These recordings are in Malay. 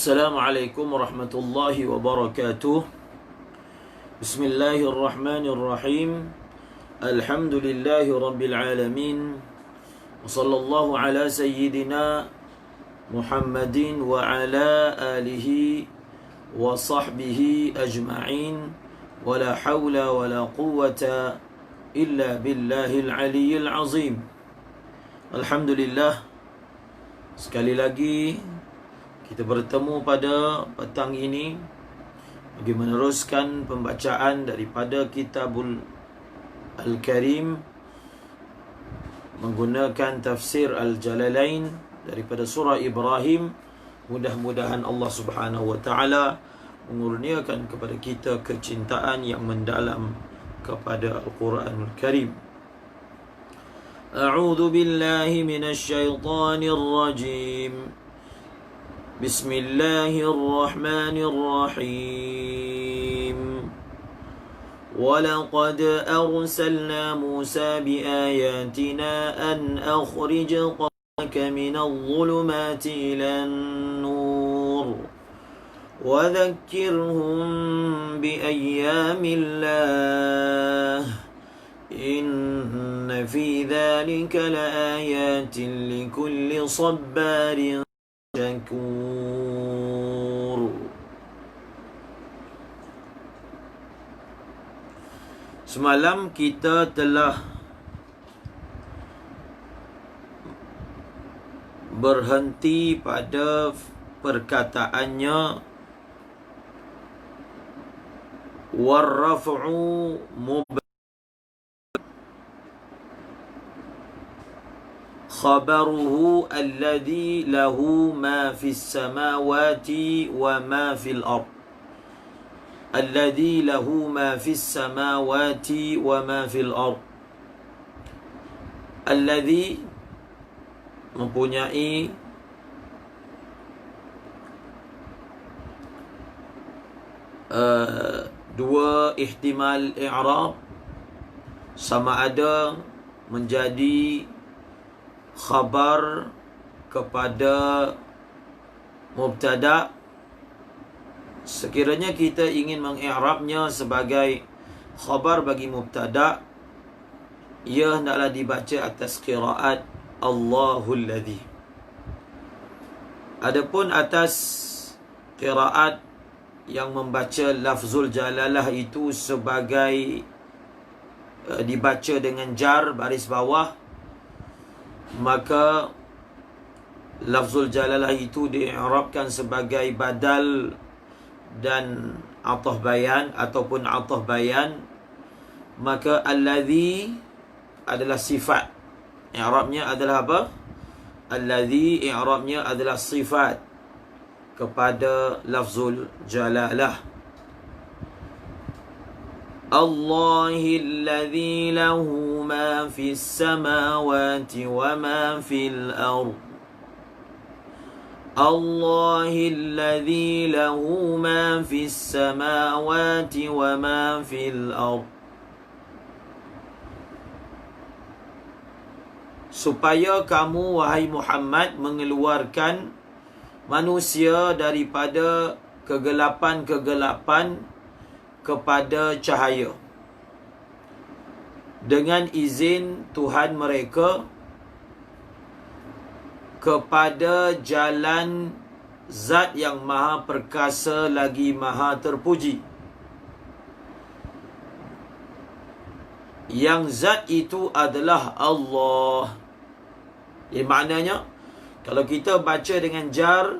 Assalamualaikum warahmatullahi wabarakatuh. Bismillahirrahmanirrahim. Alhamdulillahi rabbil alamin. Wa sallallahu ala sayyidina Muhammadin wa ala alihi wa sahbihi ajma'in. Wa la hawla wa la quwwata illa billahil aliyyil azim. Alhamdulillah, sekali lagi kita bertemu pada petang ini bagi meneruskan pembacaan daripada Kitabul Al-Karim menggunakan tafsir Al-Jalalain daripada surah Ibrahim. Mudah-mudahan Allah Subhanahu wa taala mengurniakan kepada kita kecintaan yang mendalam kepada Al-Quranul Karim. A'udzu billahi minasy syaithanir rajim. بسم الله الرحمن الرحيم ولقد أرسلنا موسى بآياتنا أن أخرج قومك من الظلمات إلى النور وذكرهم بأيام الله إن في ذلك لآيات لكل صبار syakur. Semalam kita telah berhenti pada perkataannya warraf'u khabaruhu alladhi lahu ma fis samawati wa ma fil ard. Alladhi lahu ma fis samawati wa ma fil ard. Alladhi mempunyai dua ihtimal i'rab, sama ada menjadi khabar kepada mubtada. Sekiranya kita ingin mengi'rabnya sebagai khabar bagi mubtada, ia hendaklah dibaca atas qiraat Allahul ladzi. Adapun atas qiraat yang membaca lafzul jalalah itu sebagai dibaca dengan jar baris bawah, maka lafzul jalalah itu di'irabkan sebagai badal dan athaf bayan ataupun athaf bayan. Maka alladhi adalah sifat, i'rabnya adalah apa? Alladhi i'rabnya adalah sifat kepada lafzul jalalah. Allahi alladhi lahu ma fis samawati wa ma fil ard. Allahi alladhi lahu ma fis samawati wa ma fil ard. Supaya kamu, wahai Muhammad, mengeluarkan manusia daripada kegelapan-kegelapan kepada cahaya dengan izin Tuhan mereka kepada jalan Zat yang maha perkasa lagi maha terpuji, yang zat itu adalah Allah. Maknanya kalau kita baca dengan jar,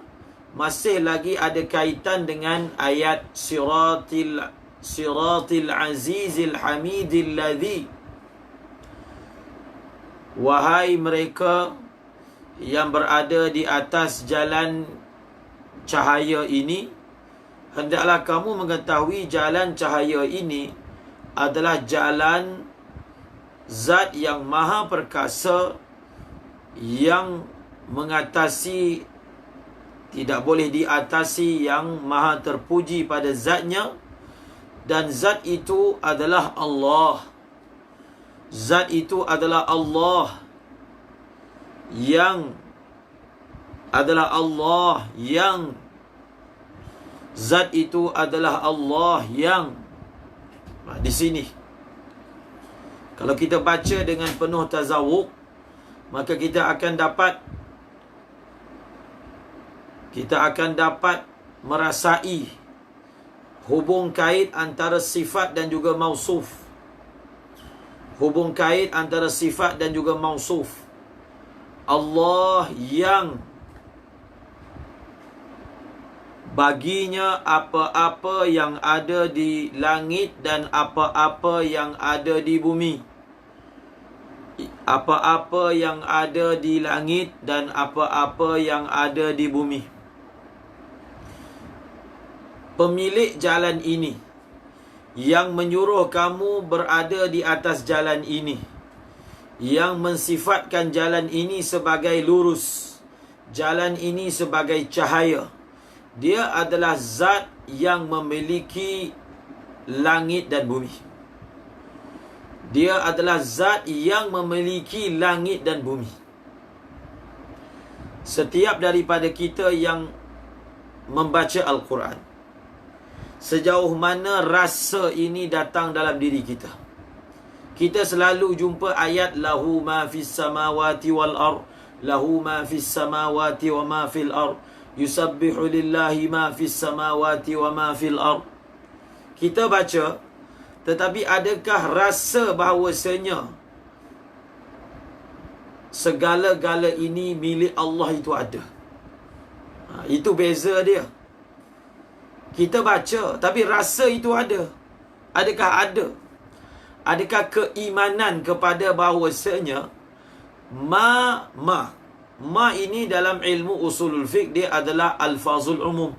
masih lagi ada kaitan dengan ayat Siratil azizil hamidil ladzi. Wahai mereka yang berada di atas jalan cahaya ini, hendaklah kamu mengetahui jalan cahaya ini adalah jalan Zat yang maha perkasa, yang mengatasi, tidak boleh diatasi, yang maha terpuji pada zatnya. Dan zat itu adalah Allah. Zat itu adalah Allah yang adalah Allah yang Zat itu adalah Allah yang di sini kalau kita baca dengan penuh tazawuk, maka kita akan dapat merasai hubung kait antara sifat dan juga mausuf. Hubung kait antara sifat dan juga mausuf. Allah yang baginya apa-apa yang ada di langit dan apa-apa yang ada di bumi. Apa-apa yang ada di langit dan apa-apa yang ada di bumi. Pemilik jalan ini yang menyuruh kamu berada di atas jalan ini, yang mensifatkan jalan ini sebagai lurus, jalan ini sebagai cahaya. Dia adalah zat yang memiliki langit dan bumi. Dia adalah zat yang memiliki langit dan bumi. Setiap daripada kita yang membaca Al-Quran, sejauh mana rasa ini datang dalam diri kita. Kita selalu jumpa ayat lahu ma fis samawati wal ard, lahu ma fis samawati wa ma fil ard, yusabbihu lillahi ma fis samawati wa ma fil ard. Kita baca, tetapi adakah rasa bahawasanya segala-gala ini milik Allah itu ada? Itu beza dia. Kita baca, tapi rasa itu ada. Adakah ada? Adakah keimanan kepada bahawasanya ma ini dalam ilmu usulul fiqh dia adalah alfazul umum.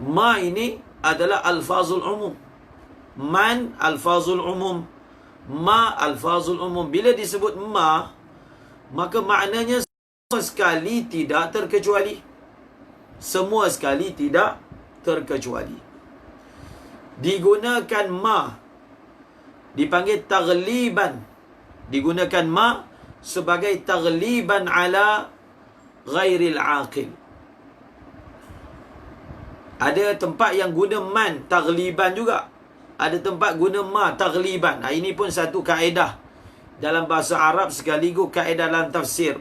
Ma ini adalah alfazul umum. Man alfazul umum. Ma alfazul umum. Bila disebut ma, maka maknanya semua sekali tidak terkecuali. Semua sekali tidak terkecuali. Digunakan ma, dipanggil taghliban. Digunakan ma sebagai taghliban ala ghairil aqil. Ada tempat yang guna man taghliban juga. Ada tempat guna ma taghliban. Ini pun satu kaedah dalam bahasa Arab sekaligus kaedah dalam tafsir.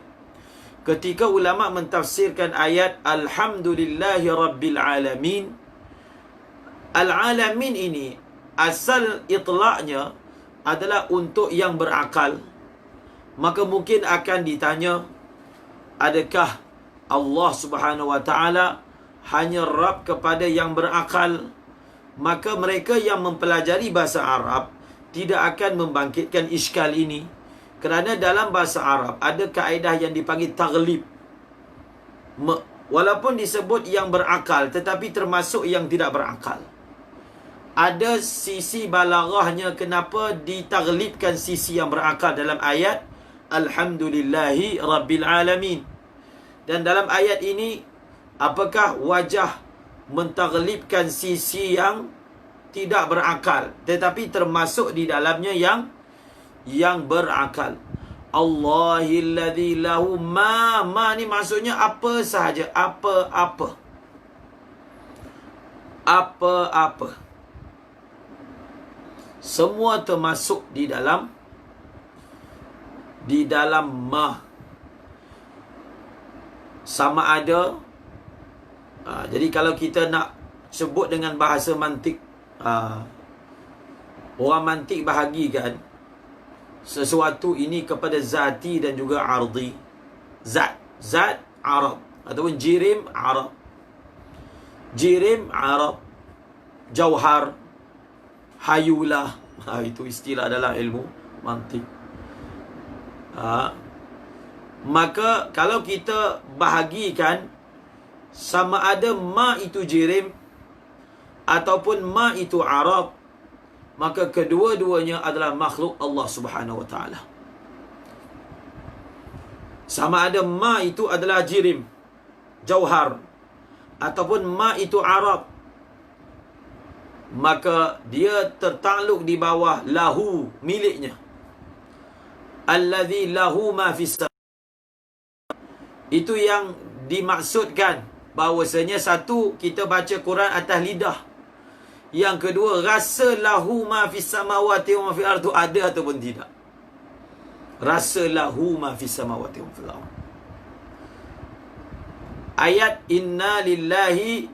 Ketika ulama mentafsirkan ayat Alhamdulillahi Rabbil Alamin, Al-Alamin ini asal itlaqnya adalah untuk yang berakal. Maka mungkin akan ditanya, adakah Allah Subhanahu Wa Taala hanya Rabb kepada yang berakal? Maka mereka yang mempelajari bahasa Arab tidak akan membangkitkan iskal ini. Kerana dalam bahasa Arab ada kaedah yang dipanggil taghlib. Walaupun disebut yang berakal, tetapi termasuk yang tidak berakal. Ada sisi balaghahnya kenapa ditaghlibkan sisi yang berakal dalam ayat Alhamdulillahi Rabbil Alamin. Dan dalam ayat ini, apakah wajah mentaghlibkan sisi yang tidak berakal, tetapi termasuk di dalamnya yang berakal. Allahilladzi lahu ma ni maksudnya apa sahaja, apa-apa. Apa-apa. Semua termasuk di dalam ma. Sama ada jadi kalau kita nak sebut dengan bahasa mantik, orang mantik bahagikan sesuatu ini kepada zati dan juga ardi. Zat Arab ataupun jirim Arab. Jirim Arab, jauhar, hayulah. Itu istilah dalam ilmu mantik. Maka kalau kita bahagikan sama ada ma itu jirim ataupun ma itu Arab, maka kedua-duanya adalah makhluk Allah Subhanahu Wa Taala. Sama ada ma itu adalah jirim, jauhar, ataupun ma itu Arab, maka dia tertakluk di bawah lahu, miliknya. Allazi lahu ma fis. Itu yang dimaksudkan bahawasanya satu, kita baca Quran atas lidah. Yang kedua, rasa lahu ma fis samawati wa ma fil ardi ada ataupun tidak. Rasa lahu ma fis samawati wa fil ardi. Ayat inna lillahi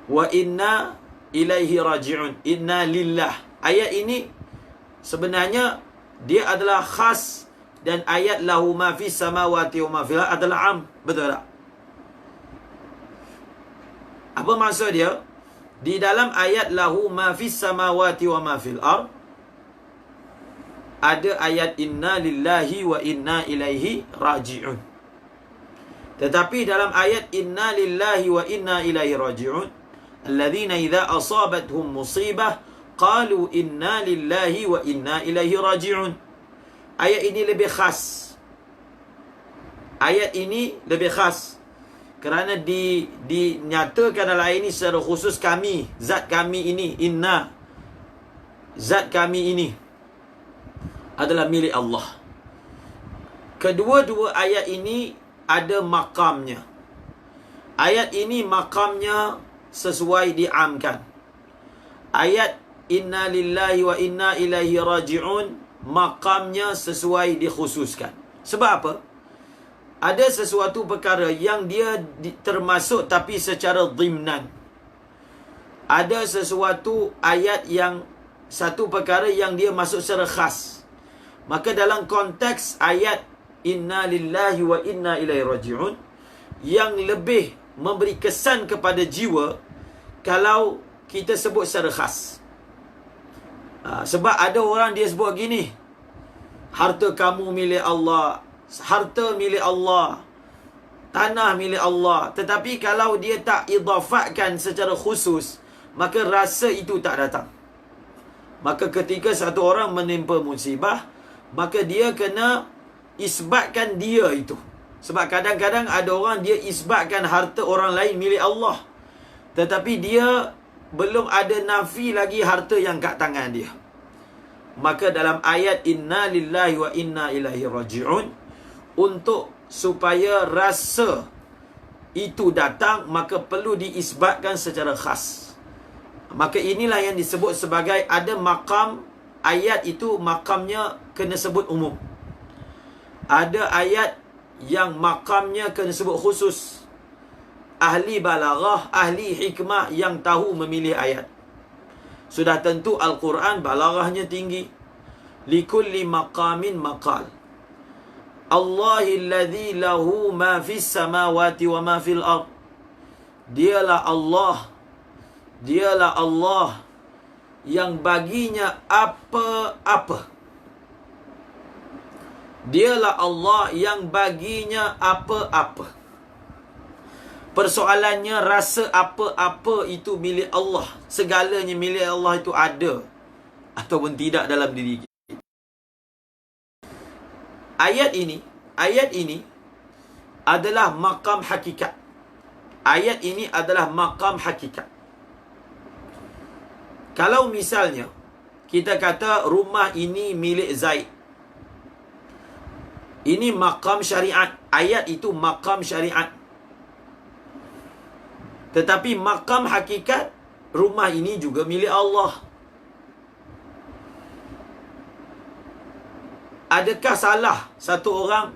wa inna ilaihi raji'un. Inna lillah. Ayat ini sebenarnya dia adalah khas, dan ayat lahu ma fis samawati wa ma fil ardi adalah am. Betul tak? Apa maksud dia? Di dalam ayat lahu ma fis samawati wa ma fil ard ada ayat inna lillahi wa inna ilaihi raji'un. Tetapi dalam ayat inna lillahi wa inna ilaihi raji'un, alladzina idza asabathum musibah qalu inna lillahi wa inna ilaihi raji'un. Ayat ini lebih khas. Ayat ini lebih khas kerana dinyatakan dalam ayat ini secara khusus kami, zat kami ini, inna, zat kami ini adalah milik Allah. Kedua-dua ayat ini ada makamnya. Ayat ini makamnya sesuai diamkan. Ayat inna lillahi wa inna ilaihi raji'un makamnya sesuai dikhususkan. Sebab apa? Ada sesuatu perkara yang dia termasuk tapi secara dhimnan. Ada sesuatu ayat yang satu perkara yang dia masuk secara khas. Maka dalam konteks ayat inna lillahi wa inna ilaihi raji'un yang lebih memberi kesan kepada jiwa kalau kita sebut secara khas. Sebab ada orang dia sebut gini, harta kamu milik Allah, harta milik Allah, tanah milik Allah. Tetapi kalau dia tak idafatkan secara khusus, maka rasa itu tak datang. Maka ketika satu orang menimpa musibah, maka dia kena isbatkan dia itu. Sebab kadang-kadang ada orang dia isbatkan harta orang lain milik Allah, tetapi dia belum ada nafi lagi harta yang kat tangan dia. Maka dalam ayat inna lillahi wa inna ilaihi raji'un, untuk supaya rasa itu datang, maka perlu diisbatkan secara khas. Maka inilah yang disebut sebagai ada makam. Ayat itu makamnya kena sebut umum. Ada ayat yang makamnya kena sebut khusus. Ahli balaghah, ahli hikmah yang tahu memilih ayat. Sudah tentu Al-Quran balaghahnya tinggi. Likulli maqamin maqal. Allahilladzi lahu ma fis samawati wa ma fil ard. Dialah Allah. Dialah Allah yang baginya apa-apa. Dialah Allah yang baginya apa-apa. Persoalannya rasa apa-apa itu milik Allah. Segalanya milik Allah itu ada ataupun tidak dalam diri kita. Ayat ini adalah maqam hakikat. Ayat ini adalah maqam hakikat. Kalau misalnya kita kata rumah ini milik Zaid, ini maqam syariat. Ayat itu maqam syariat. Tetapi maqam hakikat, rumah ini juga milik Allah. Adakah salah satu orang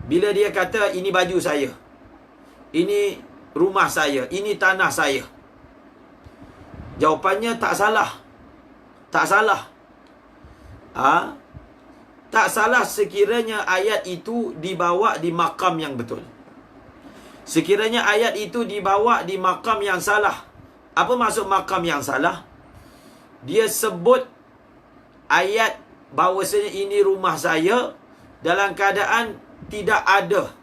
bila dia kata ini baju saya, ini rumah saya, ini tanah saya? Jawapannya tak salah. Tak salah. Tak salah sekiranya ayat itu dibawa di makam yang betul. Sekiranya ayat itu dibawa di makam yang salah. Apa maksud makam yang salah? Dia sebut ayat bahawasanya ini rumah saya dalam keadaan tidak ada.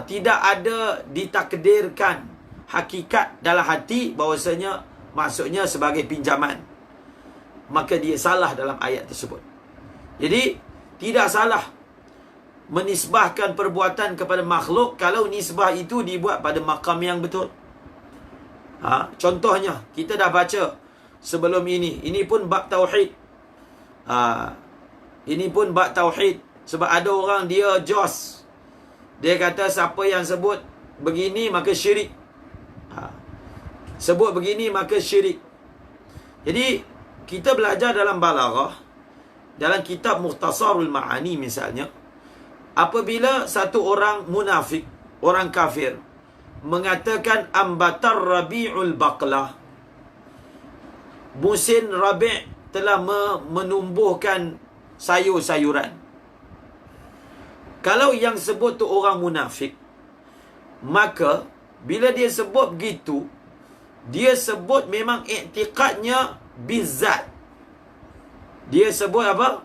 Tidak ada ditakdirkan hakikat dalam hati bahawasanya maksudnya sebagai pinjaman. Maka dia salah dalam ayat tersebut. Jadi tidak salah menisbahkan perbuatan kepada makhluk kalau nisbah itu dibuat pada makam yang betul. Contohnya kita dah baca sebelum ini. Ini pun bab tauhid. Ini pun bab tauhid. Sebab ada orang dia jos. Dia kata siapa yang sebut begini maka syirik. Sebut begini maka syirik. Jadi kita belajar dalam balaghah, dalam kitab Mukhtasarul Ma'ani misalnya, apabila satu orang munafik, orang kafir, mengatakan ambatar rabi'ul baqlah, musim rabi' telah menumbuhkan sayur-sayuran. Kalau yang sebut tu orang munafik, maka bila dia sebut begitu, dia sebut memang iktiqadnya bizat. Dia sebut apa?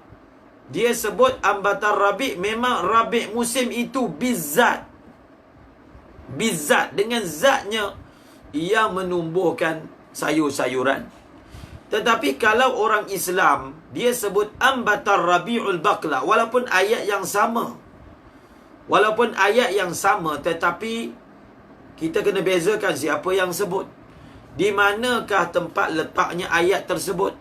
Dia sebut ambatar rabi' memang rabi' musim itu bizat. Bizat, dengan zatnya ia menumbuhkan sayur-sayuran. Tetapi kalau orang Islam, dia sebut ambatar rabi'ul baqla, walaupun ayat yang sama. Walaupun ayat yang sama, tetapi kita kena bezakan siapa yang sebut. Di manakah tempat letaknya ayat tersebut?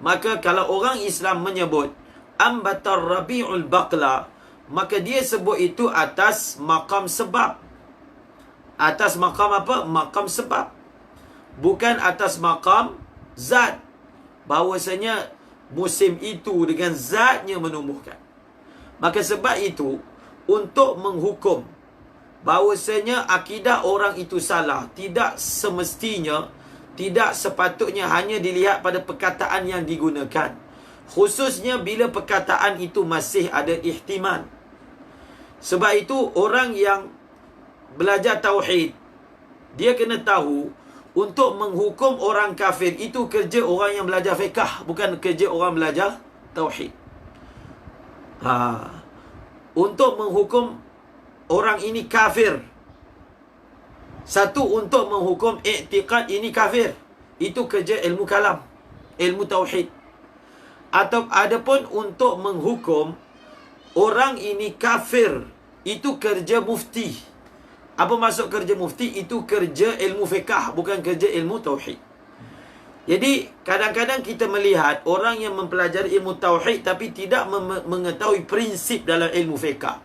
Maka kalau orang Islam menyebut ambatar rabi'ul baqla, maka dia sebut itu atas maqam sebab. Atas maqam apa? Maqam sebab. Bukan atas maqam zat. Bahawasanya musim itu dengan zatnya menumbuhkan. Maka sebab itu, untuk menghukum bahawasanya akidah orang itu salah, tidak semestinya, tidak sepatutnya hanya dilihat pada perkataan yang digunakan. Khususnya bila perkataan itu masih ada ihtimal. Sebab itu orang yang belajar tauhid, dia kena tahu untuk menghukum orang kafir itu kerja orang yang belajar fiqh, bukan kerja orang belajar tauhid. Untuk menghukum orang ini kafir, satu untuk menghukum i'tiqad ini kafir, itu kerja ilmu kalam, ilmu tauhid. Atau adapun untuk menghukum orang ini kafir, itu kerja mufti. Apa maksud kerja mufti? Itu kerja ilmu fiqh, bukan kerja ilmu tauhid. Jadi kadang-kadang kita melihat orang yang mempelajari ilmu tauhid tapi tidak mengetahui prinsip dalam ilmu fiqh,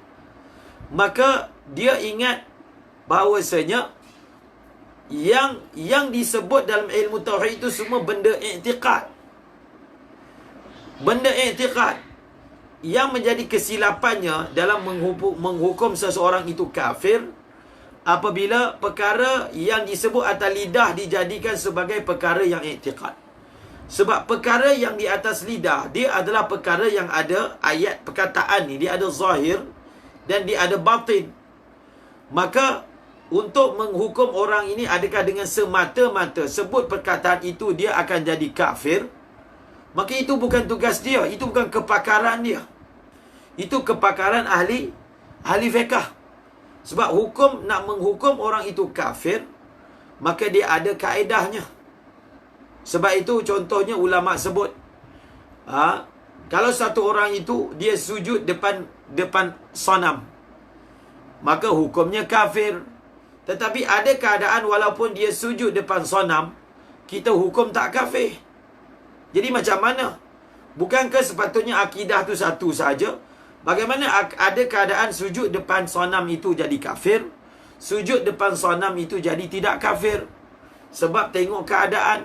maka dia ingat bahawasanya yang disebut dalam ilmu tauhid itu semua benda i'tiqad. Benda i'tiqad yang menjadi kesilapannya dalam menghukum seseorang itu kafir apabila perkara yang disebut atas lidah dijadikan sebagai perkara yang i'tiqad. Sebab perkara yang di atas lidah, dia adalah perkara yang ada ayat perkataan ni, dia ada zahir dan dia ada batin. Maka untuk menghukum orang ini, adakah dengan semata-mata sebut perkataan itu dia akan jadi kafir? Maka itu bukan tugas dia, itu bukan kepakaran dia. Itu kepakaran ahli fiqh. Sebab hukum, nak menghukum orang itu kafir, maka dia ada kaedahnya. Sebab itu contohnya ulama sebut, kalau satu orang itu dia sujud depan sanam, maka hukumnya kafir. Tetapi ada keadaan walaupun dia sujud depan sanam, kita hukum tak kafir. Jadi macam mana? Bukankah sepatutnya akidah tu satu saja? Bagaimana ada keadaan sujud depan sanam itu jadi kafir, sujud depan sanam itu jadi tidak kafir? Sebab tengok keadaan.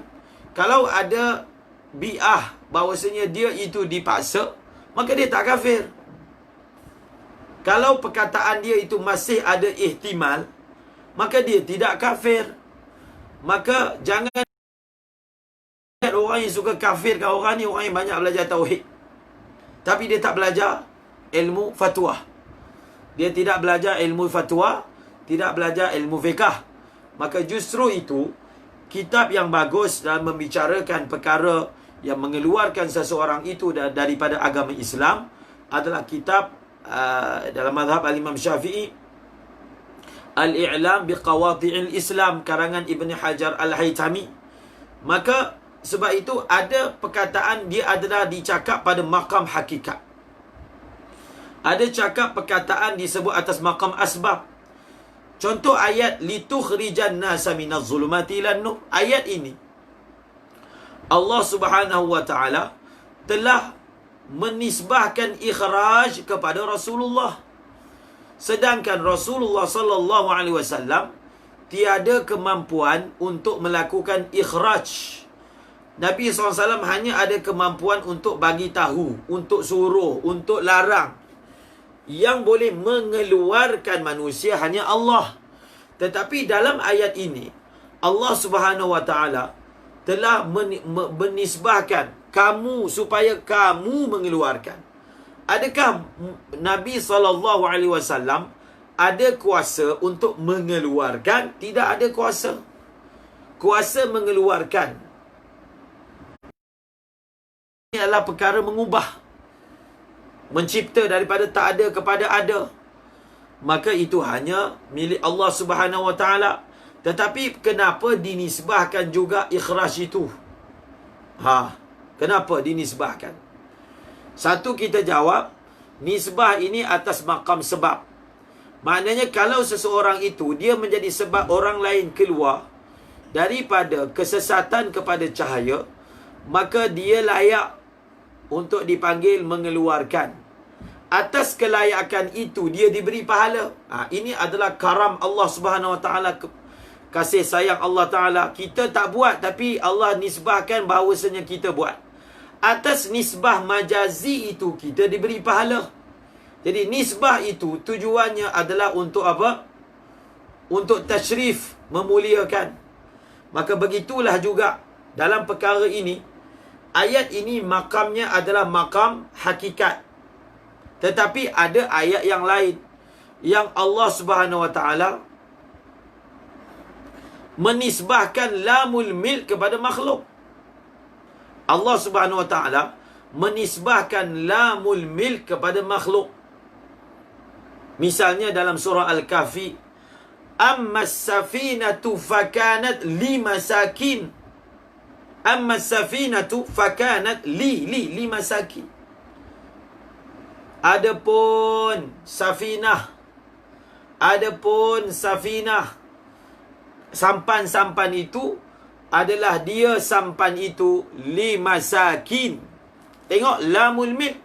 Kalau ada bi'ah bahawasanya dia itu dipaksa, maka dia tak kafir. Kalau perkataan dia itu masih ada ihtimal, maka dia tidak kafir. Maka jangan orang yang suka kafirkan orang ni, orang yang banyak belajar tauhid tapi dia tak belajar ilmu fatwa. Dia tidak belajar ilmu fatwa, tidak belajar ilmu fiqh. Maka justru itu kitab yang bagus dalam membicarakan perkara yang mengeluarkan seseorang itu daripada agama Islam adalah kitab dalam mazhab al-Imam Syafi'i, Al-I'lam biqawati'il Islam, karangan Ibn Hajar Al-Haytami. Maka sebab itu ada perkataan dia adalah dicakap pada maqam hakikat. Ada cakap perkataan disebut atas maqam asbab. Contoh ayat litukhrijan nasa minaz zulumati ilan nur. Ayat ini Allah Subhanahu wa taala telah menisbahkan ikhraj kepada Rasulullah. Sedangkan Rasulullah sallallahu alaihi wasallam tiada kemampuan untuk melakukan ikhraj. Nabi SAW hanya ada kemampuan untuk bagi tahu, untuk suruh, untuk larang. Yang boleh mengeluarkan manusia hanya Allah. Tetapi dalam ayat ini, Allah Subhanahu Wa Taala telah menisbahkan kamu supaya kamu mengeluarkan. Adakah Nabi SAW ada kuasa untuk mengeluarkan? Tidak ada kuasa. Kuasa mengeluarkan ini adalah perkara mengubah, mencipta daripada tak ada kepada ada. Maka itu hanya milik Allah Subhanahu Wa Taala. Tetapi kenapa dinisbahkan juga ikhraj itu? Kenapa dinisbahkan? Satu, kita jawab, nisbah ini atas maqam sebab. Maknanya kalau seseorang itu dia menjadi sebab orang lain keluar daripada kesesatan kepada cahaya, maka dia layak untuk dipanggil mengeluarkan. Atas kelayakan itu dia diberi pahala. Ini adalah karam Allah Subhanahu Wa Taala, kasih sayang Allah Taala. Kita tak buat, tapi Allah nisbahkan bahawasanya kita buat. Atas nisbah majazi itu kita diberi pahala. Jadi nisbah itu tujuannya adalah untuk apa? Untuk tashrif, memuliakan. Maka begitulah juga dalam perkara ini. Ayat ini makamnya adalah makam hakikat. Tetapi ada ayat yang lain yang Allah Subhanahu Wa Taala menisbahkan lamul milk kepada makhluk. Allah Subhanahu Wa Taala menisbahkan lamul milk kepada makhluk. Misalnya dalam surah Al-Kahfi, ammas safinatu fakanat limasakin. Ammas safinatu fakanat li masakin. Adapun safinah, sampan itu adalah dia sampan itu li masakin. Tengok lamul milk.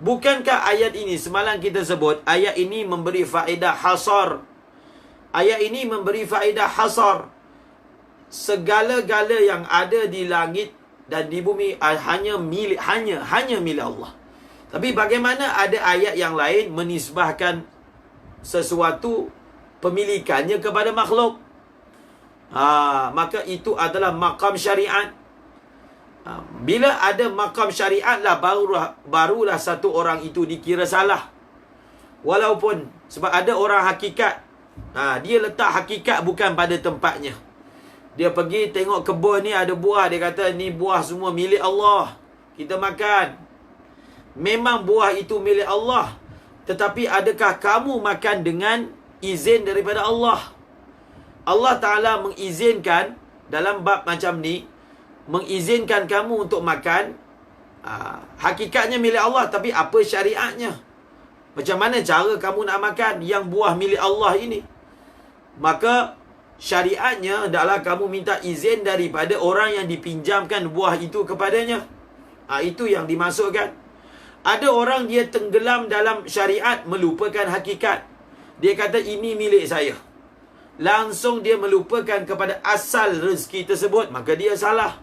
Bukankah ayat ini semalam kita sebut, ayat ini memberi faedah hasar. Ayat ini memberi faedah hasar. Segala-gala yang ada di langit dan di bumi hanya milik Allah. Tapi bagaimana ada ayat yang lain menisbahkan sesuatu pemilikannya kepada makhluk? Maka itu adalah maqam syariat. Bila ada maqam syariat lah, barulah satu orang itu dikira salah. Walaupun sebab ada orang hakikat, dia letak hakikat bukan pada tempatnya. Dia pergi tengok kebun ni ada buah, dia kata ni buah semua milik Allah, kita makan. Memang buah itu milik Allah, tetapi adakah kamu makan dengan izin daripada Allah? Allah Ta'ala mengizinkan dalam bab macam ni, mengizinkan kamu untuk makan. Hakikatnya milik Allah, tapi apa syariatnya? Macam mana cara kamu nak makan yang buah milik Allah ini? Maka syariatnya adalah kamu minta izin daripada orang yang dipinjamkan buah itu kepadanya. Itu yang dimaksudkan. Ada orang dia tenggelam dalam syariat, melupakan hakikat. Dia kata ini milik saya. Langsung dia melupakan kepada asal rezeki tersebut, maka dia salah.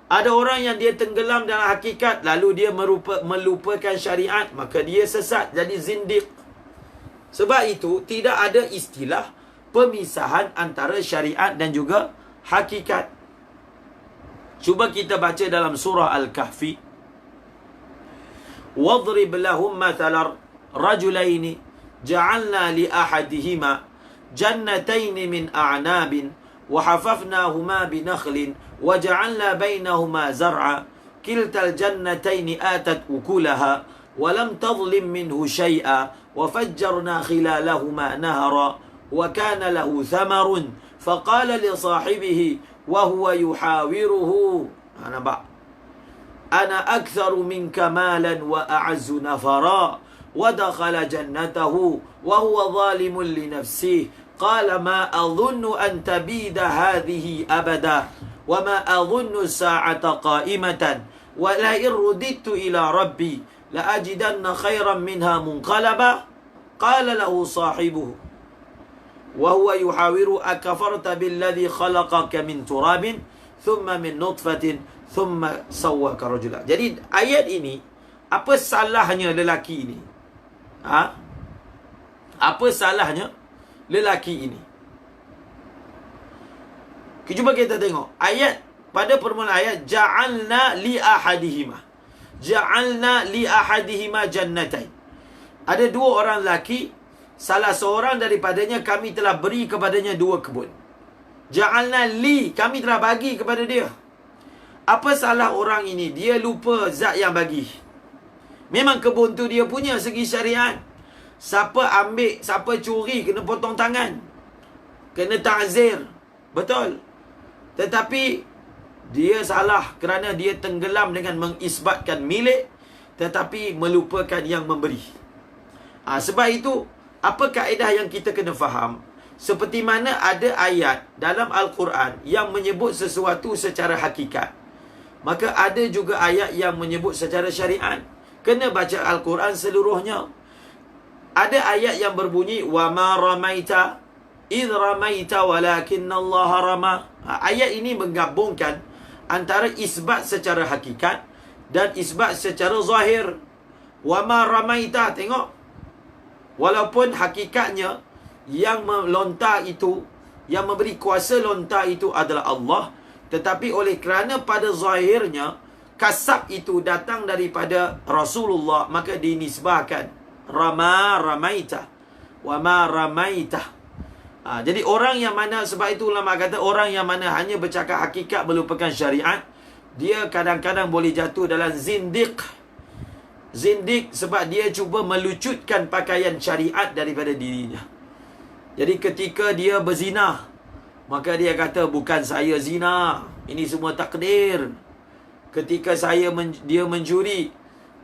Ada orang yang dia tenggelam dalam hakikat, lalu dia melupakan syariat, maka dia sesat, jadi zindiq. Sebab itu tidak ada istilah pemisahan antara syariat dan juga hakikat. Cuba kita baca dalam surah Al-Kahfi. Wadrib lahum mathalar rajulaini ja'alna li ahadihima jannatayn min a'nabin wa hafafnahuma binakhlin wa ja'alna bainahuma zar'a kiltal jannatayn atat ukulaha wa lam tadhlim minhu shay'a wa fajjarna khilalahuma nahara وكان له ثمر فقال لصاحبه وهو يحاوره أنا أكثر منك مالا وأعز نفرا ودخل جنته وهو ظالم لنفسه قال ما أظن أن تبيد هذه أبدا وما أظن الساعة قائمة ولئن رددت إلى ربي لأجدن خيرا منها منقلبا. qala lahu sahibuhu wa huwa yuhawiru akafarta billadhi khalaqaka min turabin thumma min nutfatin thumma sawwaka rajula. Jadi ayat ini, apa salahnya lelaki ini? Apa salahnya lelaki ini? Cuba kita tengok ayat, pada permulaan ayat, ja'alna li ahadihima. Ja'alna li ahadihima jannatain. Ada dua orang lelaki, salah seorang daripadanya kami telah beri kepadanya dua kebun. Ja'alna li, kami telah bagi kepada dia. Apa salah orang ini? Dia lupa zat yang bagi. Memang kebun tu dia punya segi syariat. Siapa ambil, siapa curi, kena potong tangan, kena ta'zir. Betul. Tetapi dia salah kerana dia tenggelam dengan mengisbatkan milik, tetapi melupakan yang memberi. Sebab itu, apa kaedah yang kita kena faham? Seperti mana ada ayat dalam Al-Quran yang menyebut sesuatu secara hakikat, maka ada juga ayat yang menyebut secara syariat. Kena baca Al-Quran seluruhnya. Ada ayat yang berbunyi, وَمَا رَمَيْتَ إِذْ رَمَيْتَ وَلَكِنَّ اللَّهَ رَمَى. Ayat ini menggabungkan antara isbat secara hakikat dan isbat secara zahir. وَمَا رَمَيْتَ, tengok, walaupun hakikatnya yang melontar itu, yang memberi kuasa lontar itu adalah Allah, tetapi oleh kerana pada zahirnya kasab itu datang daripada Rasulullah, maka dinisbahkan Rama ramaita wa ma ramaita. Jadi orang yang mana, sebab itu ulama kata orang yang mana hanya bercakap hakikat melupakan syariat, dia kadang-kadang boleh jatuh dalam zindiq. Zindiq sebab dia cuba melucutkan pakaian syariat daripada dirinya. Jadi ketika dia berzina, maka dia kata bukan saya zina, ini semua takdir. Ketika dia mencuri,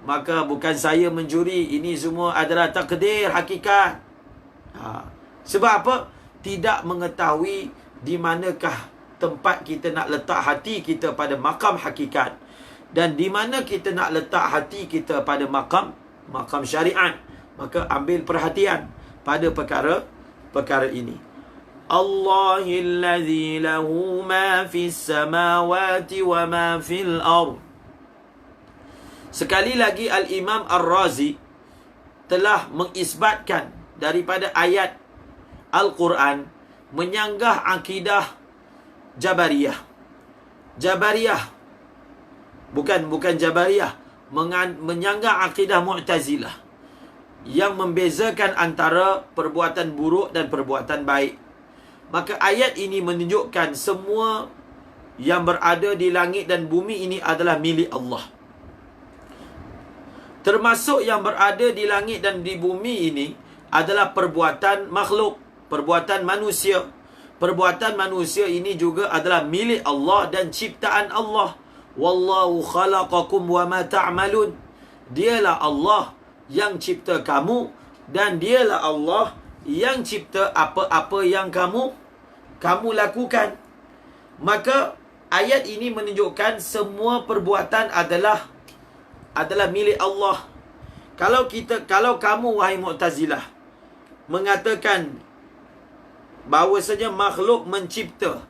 maka bukan saya mencuri, ini semua adalah takdir hakikat. Sebab apa? Tidak mengetahui di manakah tempat kita nak letak hati kita pada makam hakikat, dan di mana kita nak letak hati kita pada makam syariat. Maka ambil perhatian pada perkara ini. Allahillazi lahu ma fis samawati wa ma fil ard. Sekali lagi Al-Imam Ar-Razi telah mengisbatkan daripada ayat Al-Quran menyanggah akidah Jabariyah. Jabariyah bukan Jabariyah, menyanggah akidah Mu'tazilah yang membezakan antara perbuatan buruk dan perbuatan baik. Maka ayat ini menunjukkan semua yang berada di langit dan bumi ini adalah milik Allah. Termasuk yang berada di langit dan di bumi ini adalah perbuatan makhluk, perbuatan manusia. Perbuatan manusia ini juga adalah milik Allah dan ciptaan Allah. Wallahu khalaqakum wa ma ta'malun. Dialah Allah yang cipta kamu, dan dialah Allah yang cipta apa-apa yang kamu lakukan. Maka ayat ini menunjukkan semua perbuatan adalah milik Allah. Kalau kamu wahai Mu'tazilah mengatakan bahawasanya makhluk mencipta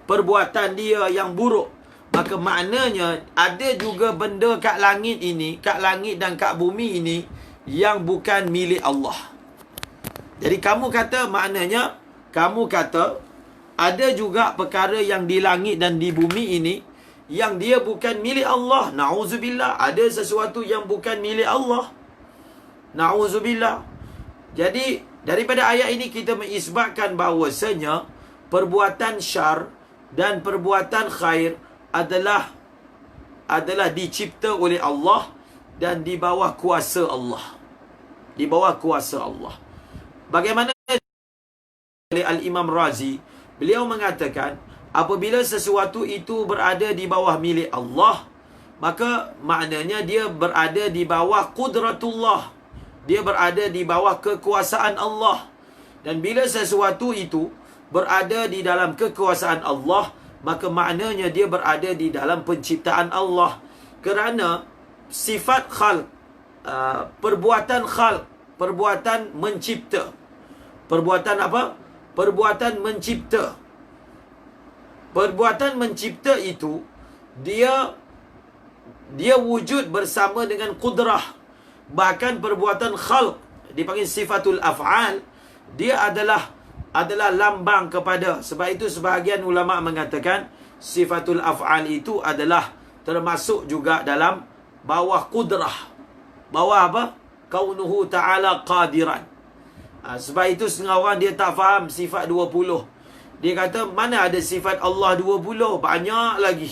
perbuatan dia yang buruk, maka maknanya ada juga benda kat langit ini, kat langit dan kat bumi ini yang bukan milik Allah. Jadi kamu kata ada juga perkara yang di langit dan di bumi ini yang dia bukan milik Allah. Na'udzubillah. Ada sesuatu yang bukan milik Allah. Na'udzubillah. Jadi daripada ayat ini kita mengisbatkan bahawasanya perbuatan syar dan perbuatan khair adalah dicipta oleh Allah dan di bawah kuasa Allah. Di bawah kuasa Allah. Bagaimana oleh Al-Imam Razi, beliau mengatakan apabila sesuatu itu berada di bawah milik Allah, maka maknanya dia berada di bawah qudratullah. Dia berada di bawah kekuasaan Allah. Dan bila sesuatu itu berada di dalam kekuasaan Allah, maka maknanya dia berada di dalam penciptaan Allah. Kerana sifat khalq, perbuatan khalq, perbuatan mencipta. Perbuatan apa? Perbuatan mencipta. Perbuatan mencipta itu dia wujud bersama dengan qudrah. Bahkan perbuatan khalq dipanggil sifatul af'al, dia adalah lambang kepada. Sebab itu sebahagian ulama mengatakan sifatul af'al itu adalah termasuk juga dalam bawah qudrah. Bawah apa? Kaunuhu ta'ala qadiran. Sebab itu setengah orang dia tak faham sifat 20. Dia kata, mana ada sifat Allah 20? Banyak lagi.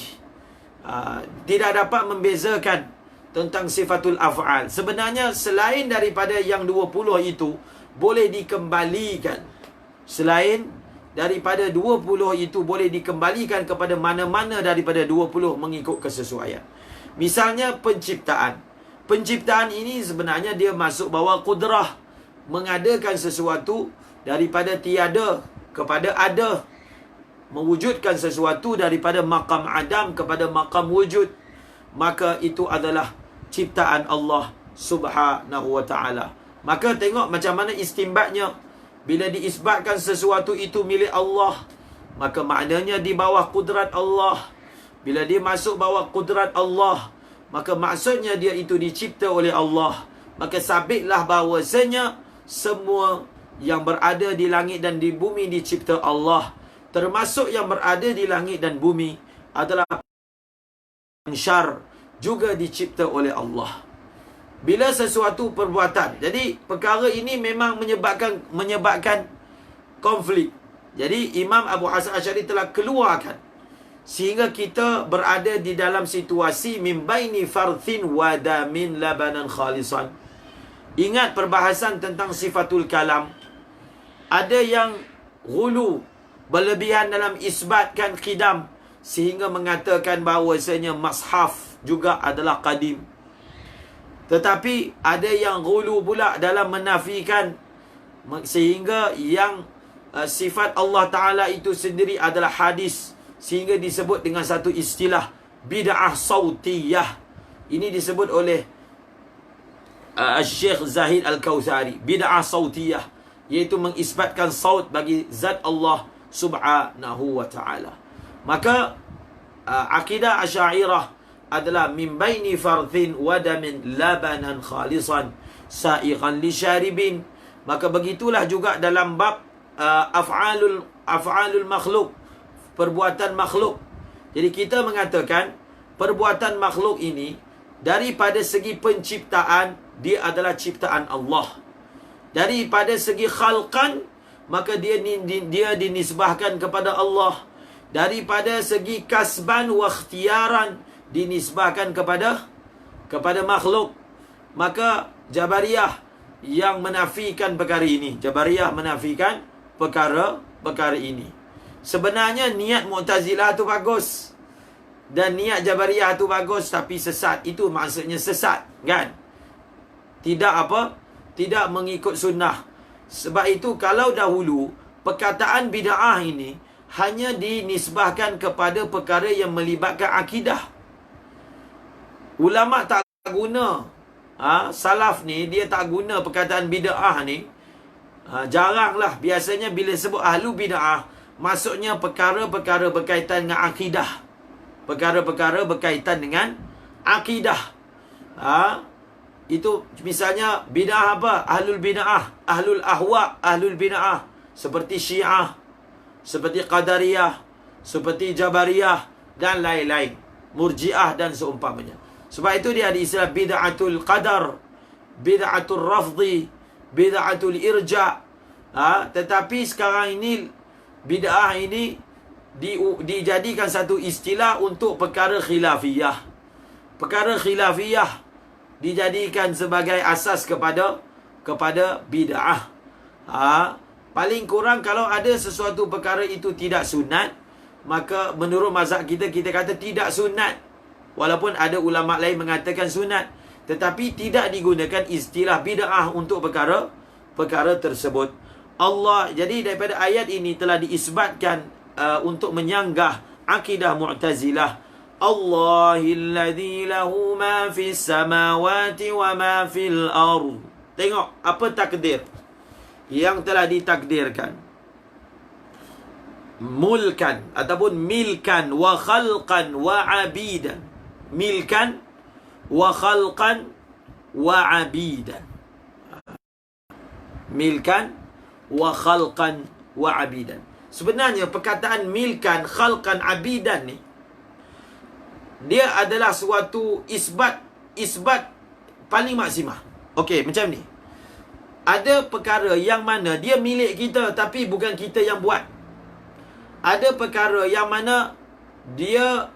Tidak dapat membezakan tentang sifatul af'al. Sebenarnya selain daripada yang 20 itu, boleh dikembalikan. Selain daripada 20 itu, boleh dikembalikan kepada mana-mana daripada 20 mengikut kesesuaian. Misalnya penciptaan. Penciptaan ini sebenarnya dia masuk bawah qudrah. Mengadakan sesuatu daripada tiada kepada ada, mewujudkan sesuatu daripada maqam adam kepada maqam wujud, maka itu adalah ciptaan Allah Subhanahu wa ta'ala. Maka tengok macam mana istimbatnya. Bila diisbatkan sesuatu itu milik Allah, maka maknanya di bawah kudrat Allah. Bila dia masuk bawah kudrat Allah, maka maksudnya dia itu dicipta oleh Allah. Maka sabitlah bahawasanya semua yang berada di langit dan di bumi dicipta Allah. Termasuk yang berada di langit dan bumi adalah syar, juga dicipta oleh Allah. Bila sesuatu perbuatan, jadi perkara ini memang menyebabkan konflik. Jadi Imam Abu Hasan Asy'ari telah keluarkan sehingga kita berada di dalam situasi min baini farthin wa damin labanan khalisan. Ingat perbahasan tentang sifatul kalam. Ada yang ghulu, berlebihan dalam isbatkan qidam, sehingga mengatakan bahawasanya mashaf juga adalah qadim. Tetapi ada yang ghulu pula dalam menafikan, sehingga yang sifat Allah Ta'ala itu sendiri adalah hadis, sehingga disebut dengan satu istilah bid'ah sautiyah. Ini disebut oleh Syekh Zahid Al-Kautsari, bid'ah sautiyah, iaitu mengisbatkan saut bagi zat Allah Subhanahu wa ta'ala. Maka akidah Asy'ariyah adalah min baini farthin wa damin labanan khalisan sa'iqan li syaribin. Maka begitulah juga dalam bab af'alul makhluk, perbuatan makhluk. Jadi kita mengatakan perbuatan makhluk ini daripada segi penciptaan dia adalah ciptaan Allah. Daripada segi khalqan, maka dia dinisbahkan kepada Allah. Daripada segi kasban wa ikhtiaran, dinisbahkan kepada makhluk. Maka Jabariyah yang menafikan perkara ini, Jabariyah menafikan perkara ini. Sebenarnya niat Mu'tazilah tu bagus dan niat Jabariyah tu bagus, tapi sesat. Itu maksudnya sesat, kan? Tidak mengikut sunnah. Sebab itu kalau dahulu perkataan bid'ah ini hanya dinisbahkan kepada perkara yang melibatkan akidah. Ulama tak guna, salaf ni dia tak guna perkataan bid'ah ni. Jaranglah. Biasanya bila sebut ahlu bid'ah, maksudnya perkara-perkara berkaitan dengan akidah. Perkara-perkara berkaitan dengan akidah. Itu misalnya bid'ah apa? Ahlul bid'ah, ahlul ahwa, ahlul bid'ah, seperti Syiah, seperti Qadariyah, seperti Jabariyah dan lain-lain, Murji'ah dan seumpamanya. Sebab itu dia ada istilah bid'atul qadar, bid'atul rafdi, bid'atul irja'. Tetapi sekarang ini bid'ah ini dijadikan satu istilah untuk perkara khilafiyah. Perkara khilafiyah dijadikan sebagai asas kepada bid'ah. Paling kurang kalau ada sesuatu perkara itu tidak sunat, maka menurut mazhab kita kata tidak sunat. Walaupun ada ulama lain mengatakan sunat, tetapi tidak digunakan istilah bid'ah untuk perkara tersebut. Jadi daripada ayat ini telah diisbatkan untuk menyanggah akidah Mu'tazilah. Allahilladzi lahu ma fis samawati wa ma fil ardh. Tengok apa takdir yang telah ditakdirkan. Mulkan ataupun milkan wa khalqan wa abidan. Milkan wa khalqan wa abidan. Milkan wa khalqan wa abidan. Sebenarnya perkataan milkan, khalqan, abidan ni, dia adalah suatu isbat paling maksimah. Okey, macam ni. Ada perkara yang mana dia milik kita tapi bukan kita yang buat. Ada perkara yang mana dia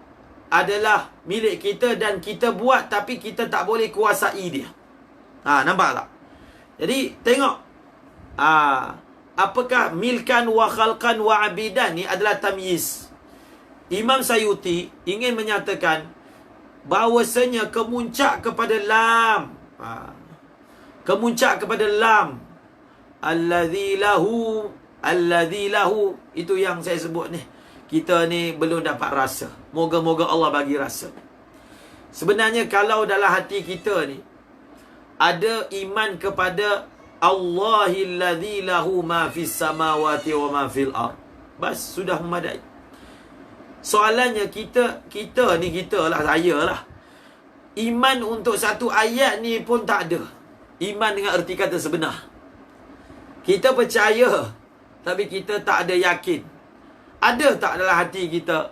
adalah milik kita dan kita buat tapi kita tak boleh kuasai dia. Nampak tak? Jadi tengok, apakah milkan wa khalqan wa abidan ni adalah tamyiz. Imam Sayuti ingin menyatakan bahawasanya kemuncak kepada lam, kemuncak kepada lam, alladzi lahu, itu yang saya sebut ni. Kita ni belum dapat rasa. Moga-moga Allah bagi rasa. Sebenarnya kalau dalam hati kita ni ada iman kepada Allahilladzi lahu ma fis samawati wa ma fil ard, bas sudah memadai. Soalannya kita lah, saya lah, iman untuk satu ayat ni pun tak ada. Iman dengan erti kata sebenar. Kita percaya tapi kita tak ada yakin. Ada tak dalam hati kita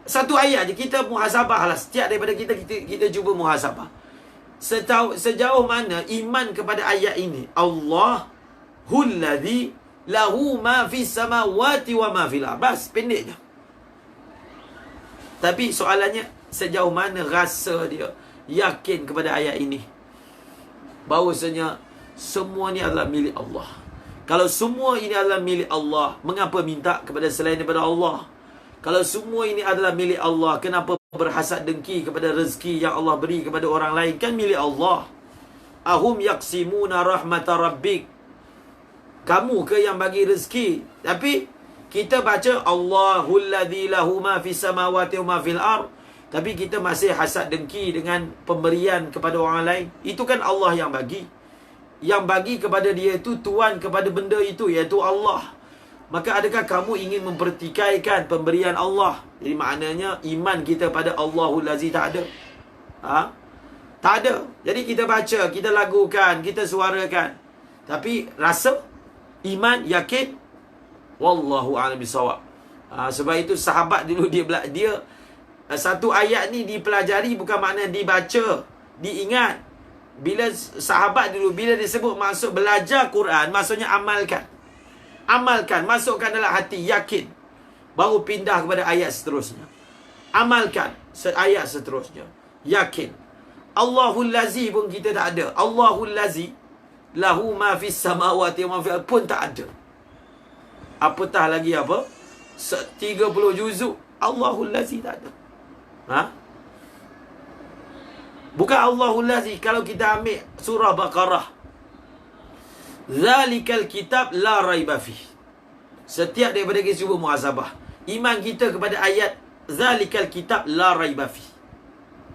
satu ayat je, kita muhasabah lah. Setiap daripada kita cuba muhasabah. Sejauh mana iman kepada ayat ini, Allahul ladzi lahu ma fis samawati wa ma fil ard. Bas, pendek je. Tapi soalannya, sejauh mana rasa dia yakin kepada ayat ini, bahawasanya semua ni adalah milik Allah. Kalau semua ini adalah milik Allah, mengapa minta kepada selain daripada Allah? Kalau semua ini adalah milik Allah, kenapa berhasad dengki kepada rezeki yang Allah beri kepada orang lain? Kan milik Allah. Ahum yaqsimuna rahmata rabbik. Kamu ke yang bagi rezeki? Tapi kita baca Allahul ladzi lahu ma fis samawati wa ma fil ard, tapi kita masih hasad dengki dengan pemberian kepada orang lain. Itu kan Allah yang bagi. Yang bagi kepada dia itu tuan kepada benda itu, iaitu Allah. Maka adakah kamu ingin mempertikaikan pemberian Allah? Jadi maknanya iman kita pada Allahul Ladzi tak ada. Tak ada. Jadi kita baca, kita lagukan, kita suarakan, tapi rasa, iman, yakin, wallahu a'lam bisawab. Sebab itu sahabat dulu dia satu ayat ni dipelajari bukan makna dibaca, diingat. Bila sahabat dulu, bila disebut maksud belajar Quran, maksudnya amalkan. Amalkan, masukkan dalam hati, yakin, baru pindah kepada ayat seterusnya. Amalkan ayat seterusnya, yakin. Allahul Ladzi pun kita tak ada. Allahul Ladzi lahu ma fis samawati wa ma fil ard pun tak ada. Apatah lagi apa? 30 juzuk Allahul Ladzi tak ada. Bukan Allahul Ladzi. Kalau kita ambil surah Baqarah, Zalikal kitab la raiba fih. Setiap daripada kita cuba muhasabah iman kita kepada ayat Zalikal kitab la raiba fih.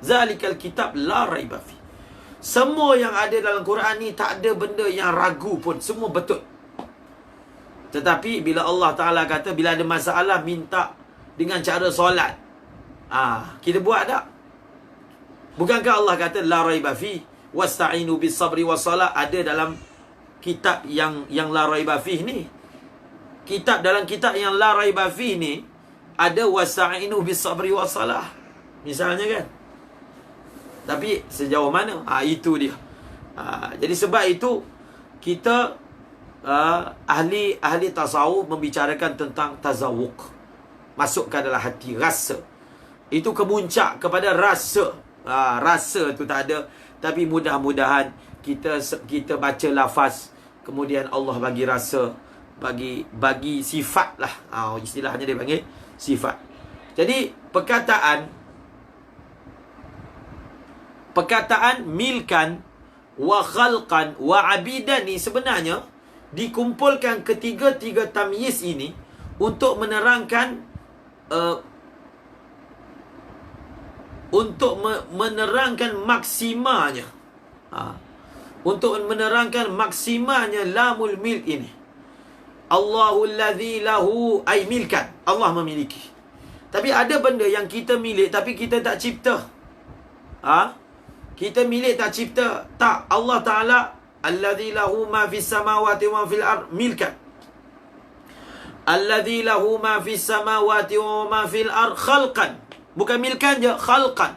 Zalikal kitab la raiba fih. Semua yang ada dalam Quran ni tak ada benda yang ragu pun, semua betul. Tetapi bila Allah Ta'ala kata bila ada masalah minta dengan cara solat, kita buat tak? Bukankah Allah kata la raiba fi wasta'inu bis sabri was salah? Ada dalam kitab yang la raiba fi ni. Kitab dalam kitab yang la raiba fi ni ada wasta'inu bis sabri was salah, misalnya kan. Tapi sejauh mana? Itu dia. Jadi sebab itu kita ahli tasawuf membicarakan tentang tazawuk. Masukkan dalam hati, rasa. Itu kemuncak kepada rasa. Rasa tu tak ada, tapi mudah-mudahan kita baca lafaz, kemudian Allah bagi rasa, bagi sifat lah. Istilahnya dia panggil sifat. Jadi perkataan milkan wa khalqan wa abidan ni sebenarnya dikumpulkan ketiga-tiga tamyiz ini untuk menerangkan menerangkan maksimanya, untuk menerangkan maksimalnya lamul milk ini. Allahul ladzi lahu ay milkan. Allah memiliki. Tapi ada benda yang kita milik tapi kita tak cipta. Kita milik tak cipta. Tak. Allah Ta'ala alladzi lahu ma fis samawati wa fil ard milkan. Alladzi lahu ma fis samawati wa ma fil ard khalqan. Bukan milkan je, khalqan.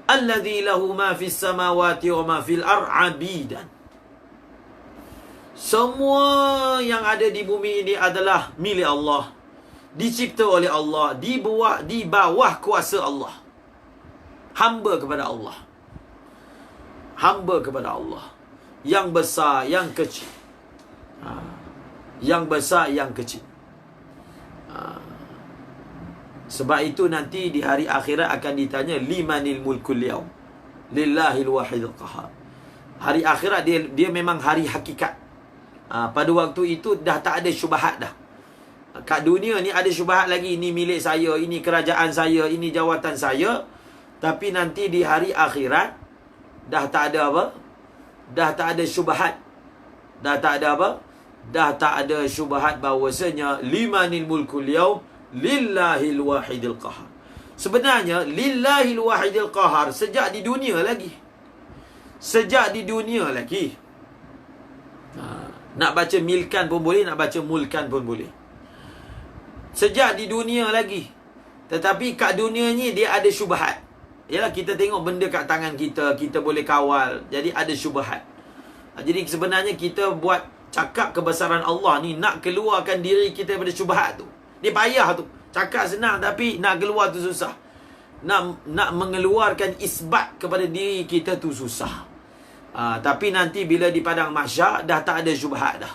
Alladzi lahu ma fis samawati wa ma fil ard abidan. Semua yang ada di bumi ini adalah milik Allah. Dicipta oleh Allah, di bawah kuasa Allah. Hamba kepada Allah. Hamba kepada Allah. Yang besar, yang kecil. Yang besar, yang kecil. Sebab itu nanti di hari akhirat akan ditanya limanil mulkul yaum. Lillahil wahidil qahar. Hari akhirat dia memang hari hakikat. Pada waktu itu dah tak ada syubhat dah. Kat dunia ni ada syubhat lagi. Ini milik saya, ini kerajaan saya, ini jawatan saya. Tapi nanti di hari akhirat dah tak ada apa? Dah tak ada syubhat. Dah tak ada apa? Dah tak ada syubhat bahawasanya limanil mulkul yaum lillahil wahidil qahar. Sebenarnya lillahil wahidil qahar sejak di dunia lagi. Sejak di dunia lagi. Nak baca milkan pun boleh, nak baca mulkan pun boleh. Sejak di dunia lagi. Tetapi kat dunia ni dia ada syubhat. Yalah, kita tengok benda kat tangan kita, kita boleh kawal. Jadi ada syubhat. Jadi sebenarnya kita buat cakap kebesaran Allah ni, nak keluarkan diri kita daripada syubhat tu. Dia payah tu. Cakap senang tapi nak keluar tu susah. Nak mengeluarkan isbat kepada diri kita tu susah. Tapi nanti bila di padang mahsyar dah tak ada syubhat dah.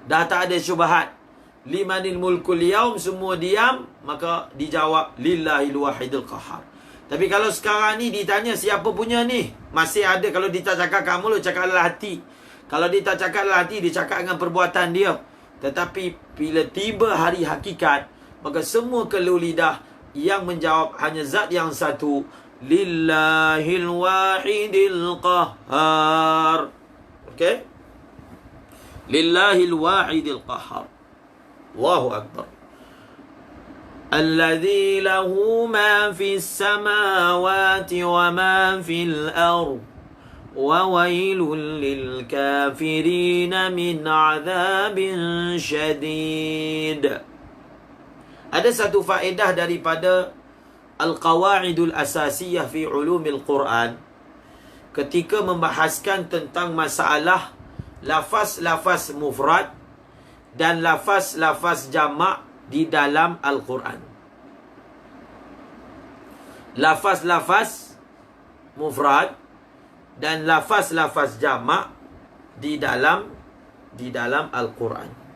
Dah tak ada syubhat. Limanil mulkul yaum, semua diam, maka dijawab lillahil wahidil qahar. Tapi kalau sekarang ni ditanya siapa punya ni, masih ada. Kalau dia tak cakap kat mulut, cakap dalam hati. Kalau dia tak cakap dalam hati, dia cakap dengan perbuatan dia. Tetapi bila tiba hari hakikat, maka semua keluh lidah yang menjawab hanya zat yang satu, lillahil wahidil qahar. Okey? Lillahil wahidil qahar. Allahu akbar. Alladzi lahu ma fis samawati wa ma fil ard wa wailul lil kafirin min azabin syadid. Ada satu faedah daripada Al-Qawaidul Asasiyah fi Ulumil Quran ketika membahaskan tentang masalah lafaz-lafaz mufrad dan lafaz-lafaz jamak di dalam Al-Quran. Lafaz-lafaz mufrad dan lafaz-lafaz jamak di dalam Al-Quran.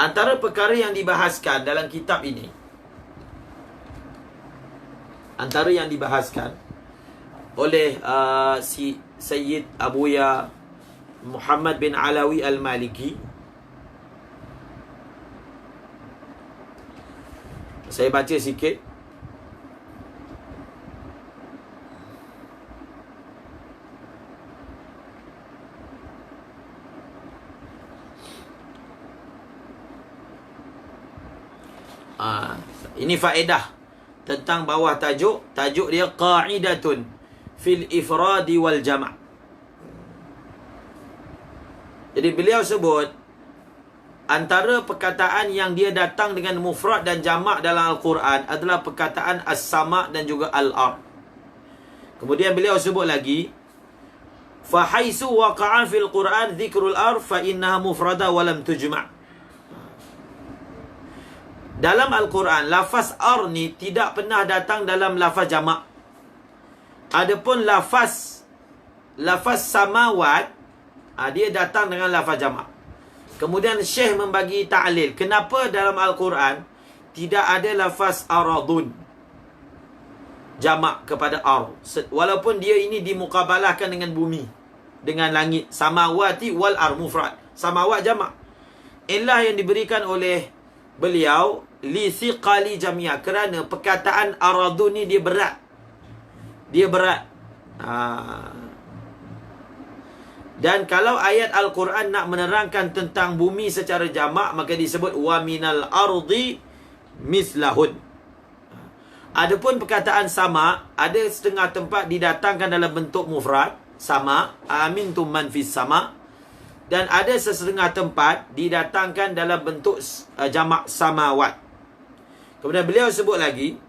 Antara perkara yang dibahaskan dalam kitab ini, antara yang dibahaskan oleh si Sayyid Abuya Muhammad bin Alawi Al-Maliki. Saya baca sikit. Ini faedah tentang bawah tajuk. Tajuk dia qa'idatun fil ifradi wal jama'. Jadi beliau sebut antara perkataan yang dia datang dengan mufrad dan jamak dalam Al-Quran adalah perkataan as-sama' dan juga al-ard. Kemudian beliau sebut lagi, fa haitsu waqa'a fil Quran dzikrul ard fa innaha mufrada wa lam tujma'. Dalam Al-Quran, lafaz ar ni tidak pernah datang dalam lafaz jamak. Adapun lafaz samawat, dia datang dengan lafaz jamak. Kemudian Syekh membagi ta'lil. Kenapa dalam Al-Quran tidak ada lafaz aradun, jamak kepada ar, walaupun dia ini dimukabalahkan dengan bumi, dengan langit. Samawati wal ar mufrad, samawat jamak. Illah yang diberikan oleh beliau li thiqali jamia, kerana perkataan aradun ni dia berat. Dia berat. Dan kalau ayat Al-Quran nak menerangkan tentang bumi secara jamak, maka disebut wa minal ardi mislahun. Adapun perkataan sama, ada setengah tempat didatangkan dalam bentuk mufrad, sama, amintum man fis sama, dan ada sesetengah tempat didatangkan dalam bentuk jamak samawat. Kemudian beliau sebut lagi,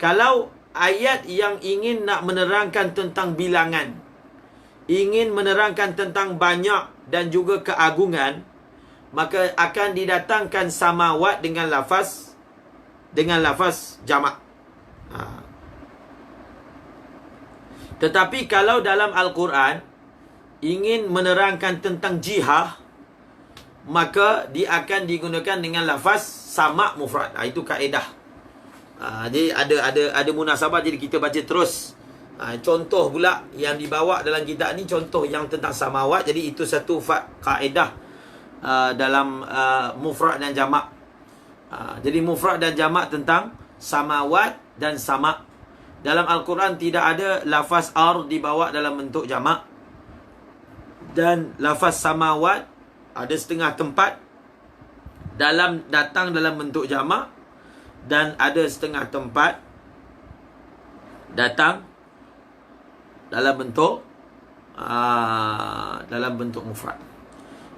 kalau ayat yang ingin nak menerangkan tentang bilangan, ingin menerangkan tentang banyak dan juga keagungan, maka akan didatangkan samawat dengan lafaz jamak. Tetapi kalau dalam Al-Quran ingin menerangkan tentang jihah, maka dia akan digunakan dengan lafaz sama mufrad. Itu kaedah. Jadi ada munasabah, jadi kita baca terus. Contoh pula yang dibawa dalam kitab ni, contoh yang tentang samawat. Jadi itu satu kaedah dalam mufrad dan jamak. Jadi mufrad dan jamak tentang samawat dan sama. Dalam Al-Quran tidak ada lafaz ar dibawa dalam bentuk jamak, dan lafaz samawat ada setengah tempat datang dalam bentuk jamak, dan ada setengah tempat datang dalam bentuk mufrad.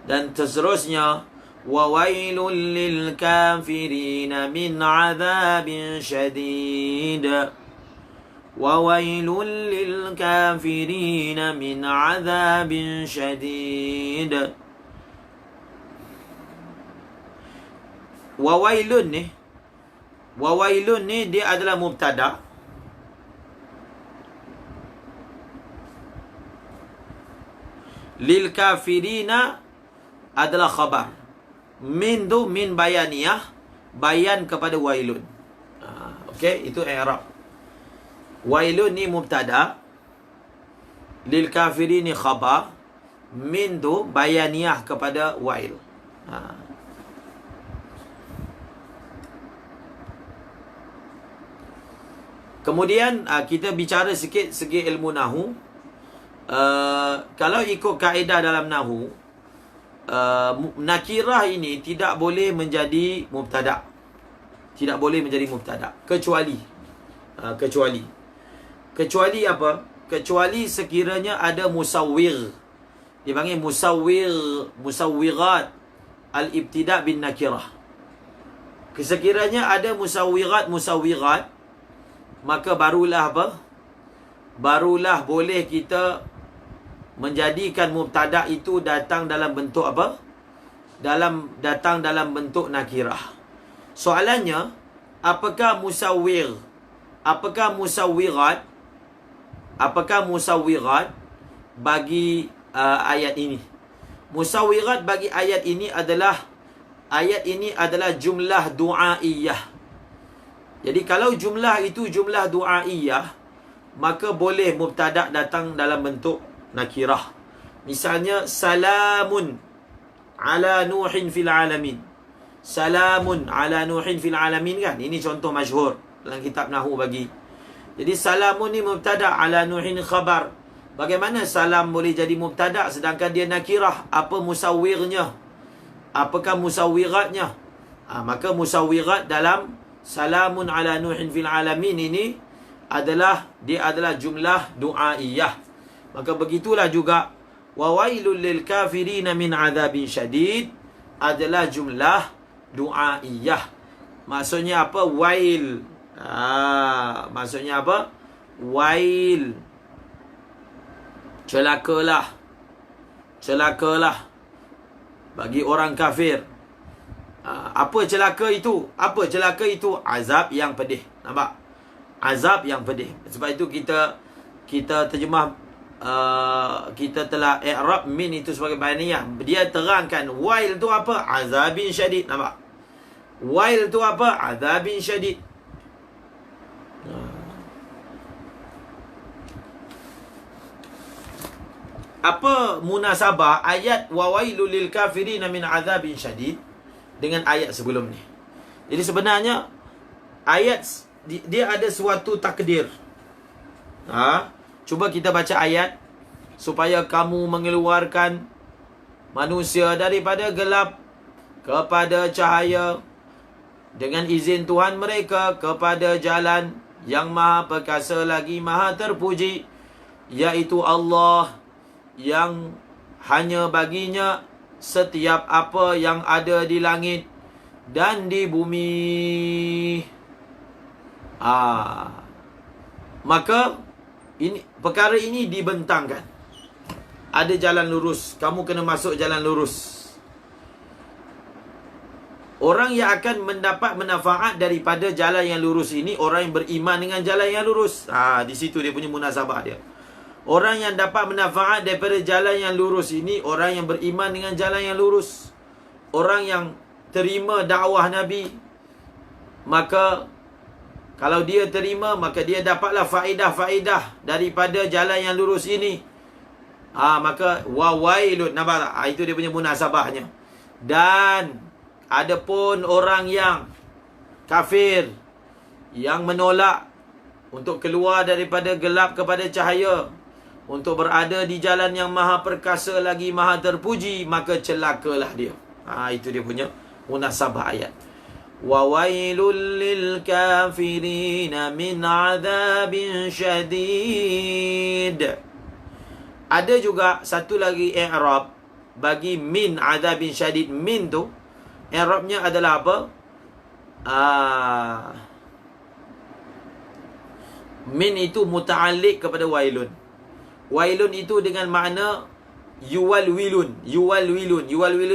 Dan seterusnya, wa wailul lil kafirin min adzabin syadid. Wa wailul lil kafirin min adzabin syadid. Wa wailun ni dia adalah mubtada. Lil kafirina adalah khabar. Min tu min bayaniyah, bayan kepada wailun. Okey, itu i'rab. Wailun ni mubtada, lil kafirin ni khabar, min tu bayaniyah kepada wail. Kemudian kita bicara sikit segi ilmu nahu. Kalau ikut kaedah dalam nahu, nakirah ini tidak boleh menjadi mubtada. Tidak boleh menjadi mubtada. Kecuali apa? Kecuali sekiranya ada musawwir. Dipanggil musawwirat al-ibtida' bin nakirah. Sekiranya ada musawwirat, maka barulah apa? Barulah boleh kita menjadikan mubtada itu datang dalam bentuk apa? Datang dalam bentuk nakirah. Soalannya, apakah musawwirat bagi ayat ini? Musawwirat bagi ayat ini adalah jumlah du'aiyah. Jadi kalau jumlah itu jumlah du'aiyah, maka boleh mubtada datang dalam bentuk nakirah. Misalnya, salamun ala nuhin fil alamin. Salamun ala nuhin fil alamin, kan? Ini contoh masyhur dalam kitab Nahu bagi. Jadi salamun ni mubtada, ala nuhin khabar. Bagaimana salam boleh jadi mubtada sedangkan dia nakirah? Apa musawwirnya? Apakah musawwiratnya? Maka musawwirat dalam salamun ala nuhin fil alamin ini adalah jumlah du'aiyah. Maka begitulah juga wa wailul lil kafirin min adzabin syadid adalah jumlah du'aiyah. Maksudnya apa? Wail. Maksudnya apa? Wail. Celakalah bagi orang kafir. Apa celaka itu? Azab yang pedih. Nampak? Azab yang pedih. Sebab itu kita terjemah, kita telah i'rab min itu sebagai bayaniyah. Dia terangkan wail tu apa? Azabin syadid. Nampak? Wail tu apa? Azabin syadid. Apa munasabah ayat wa wailul lil kafirin min azabin syadid dengan ayat sebelum ni? Jadi sebenarnya ayat dia ada suatu takdir. Cuba kita baca ayat supaya kamu mengeluarkan manusia daripada gelap kepada cahaya dengan izin Tuhan mereka kepada jalan yang maha perkasa lagi maha terpuji, yaitu Allah, yang hanya baginya setiap apa yang ada di langit dan di bumi. Maka perkara ini dibentangkan. Ada jalan lurus, kamu kena masuk jalan lurus. Orang yang akan mendapat manfaat daripada jalan yang lurus ini, orang yang beriman dengan jalan yang lurus. Di situ dia punya munasabah dia. Orang yang dapat manfaat daripada jalan yang lurus ini, orang yang beriman dengan jalan yang lurus. Orang yang terima dakwah Nabi. Maka kalau dia terima, maka dia dapatlah faedah-faedah daripada jalan yang lurus ini. Maka wawailun, nampak tak? Itu dia punya munasabahnya. Dan adapun orang yang kafir, yang menolak untuk keluar daripada gelap kepada cahaya, untuk berada di jalan yang maha perkasa lagi maha terpuji, maka celakalah dia. Itu dia punya munasabah ayat. Wawailul lil kafirin min azabin syadid. Ada juga satu lagi i'rab bagi min azabin syadid. Min tu i'rabnya adalah apa? Min itu muta'alliq kepada wailun. Wailun itu dengan makna yuwalwilun. Yuwalwilun